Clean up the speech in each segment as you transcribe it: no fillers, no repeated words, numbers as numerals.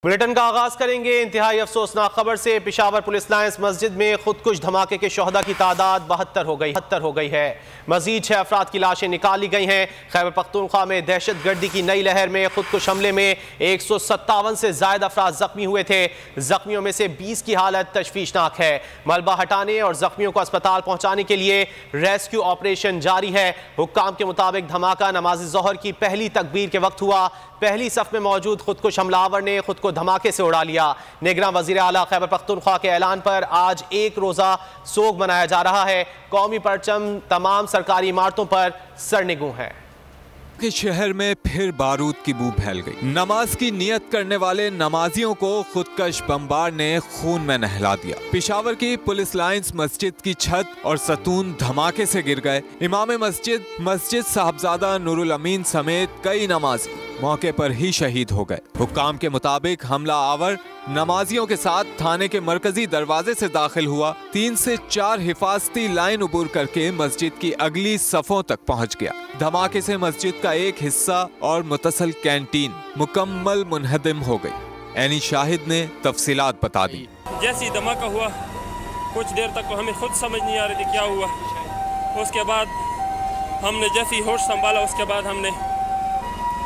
Bulletin का आगाज करेंगे इंतहाई अफसोसनाक खबर से। पेशावर पुलिस लाइंस मस्जिद में खुदकुश धमाके के शोहदा की तादाद 72 हो गई है। मजीद 6 अफराद की लाशें निकाली गई हैं। खैबर पख्तूनख्वा में दहशत गर्दी की नई लहर में खुदकुश हमले में 157 से ज्यादा अफराद जख्मी हुए थे। जख्मियों में से 20 की हालत तशवीशनाक है। मलबा हटाने और जख्मियों को अस्पताल पहुंचाने के लिए रेस्क्यू ऑपरेशन जारी है। हुक्काम के मुताबिक धमाका नमाज जोहर की पहली तकबीर के वक्त हुआ। पहली सफ में मौजूद खुदकुश हमलावर ने खुद को धमाके से उड़ा लिया। निगरान वजीर आला खैबर पख्तूनख्वा के ऐलान पर आज एक रोजा सोग मनाया जा रहा है। कौमी परचम तमाम सरकारी इमारतों पर सरनिगू है। कि शहर में फिर बारूद की बू फैल गई। नमाज की नियत करने वाले नमाजियों को खुदकश बमबार ने खून में नहला दिया। पेशावर की पुलिस लाइंस मस्जिद की छत और सतून धमाके से गिर गए। इमाम मस्जिद साहबजादा नूरुल अमीन समेत कई नमाजी मौके पर ही शहीद हो गए। हुक्काम के मुताबिक हमला आवर नमाजियों के साथ थाने के मरकजी दरवाजे से दाखिल हुआ। 3 से 4 हिफाजती लाइन उबूर करके मस्जिद की अगली सफों तक पहुंच गया। धमाके से मस्जिद का एक हिस्सा और मुतसल कैंटीन मुकम्मल मुनहदम हो गई। एनी शाहिद ने तफसीलात बता दी। जैसे ही धमाका हुआ कुछ देर तक हमें खुद समझ नहीं आ रही थी क्या हुआ। उसके बाद हमने जैसे ही होश संभाला उसके बाद हमने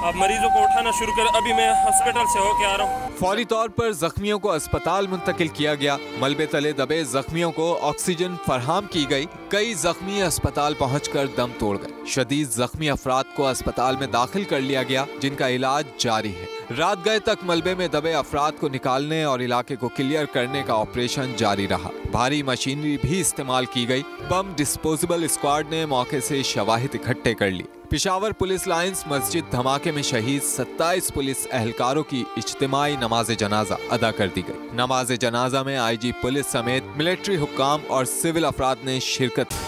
अब मरीजों को उठाना शुरू कर। अभी मैं हॉस्पिटल से होके आ रहा हूँ। फौरी तौर पर जख्मियों को अस्पताल मुंतकिल किया गया। मलबे तले दबे जख्मियों को ऑक्सीजन फराहम की गई। कई जख्मी अस्पताल पहुंचकर दम तोड़ गए। शदीद जख्मी अफराद को अस्पताल में दाखिल कर लिया गया, जिनका इलाज जारी है। रात गए तक मलबे में दबे अफराद को निकालने और इलाके को क्लियर करने का ऑपरेशन जारी रहा। भारी मशीनरी भी इस्तेमाल की गई। बम डिस्पोजेबल स्क्वाड ने मौके से शवाहिद इकट्ठे कर लिए। पेशावर पुलिस लाइंस मस्जिद धमाके में शहीद 27 पुलिस एहलकारों की इज्तिमाई नमाज जनाजा अदा कर दी गई। नमाज जनाजा में IG पुलिस समेत मिलिट्री हुक्काम और सिविल अफराद ने शिरकत।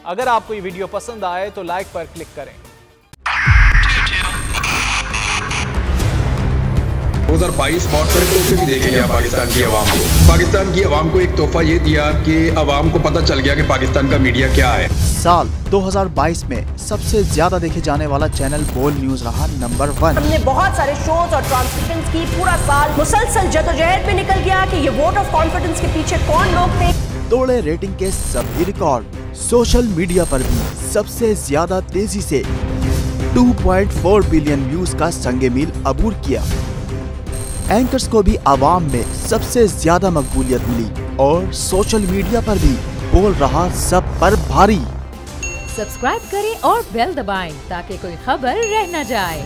अगर आपको ये वीडियो पसंद आए तो लाइक पर क्लिक करें। 2022 बहुत सारे तोहफे भी देखे गया पाकिस्तान की आवाम को। पाकिस्तान की आवाम को एक तोहफा ये दिया कि आवाम को पता चल गया कि पाकिस्तान का मीडिया क्या है। साल 2022 में सबसे ज्यादा देखे जाने वाला चैनल बोल्ड न्यूज रहा नंबर 1। हमने बहुत सारे शोज और ट्रांसमिशंस की। पूरा साल मुसलसल जदोजहद में निकल गया कि ये वोट ऑफ कॉन्फिडेंस के पीछे कौन लोग थे। तोड़े रेटिंग के सभी रिकॉर्ड। सोशल मीडिया पर भी सबसे ज्यादा तेजी से 2.4 बिलियन व्यूज का संगे मील अबूर किया। एंकर्स को भी आवाम में सबसे ज्यादा मकबूलियत मिली और सोशल मीडिया पर भी बोल रहा सब पर भारी। सब्सक्राइब करें और बेल दबाएं ताकि कोई खबर रह न जाए।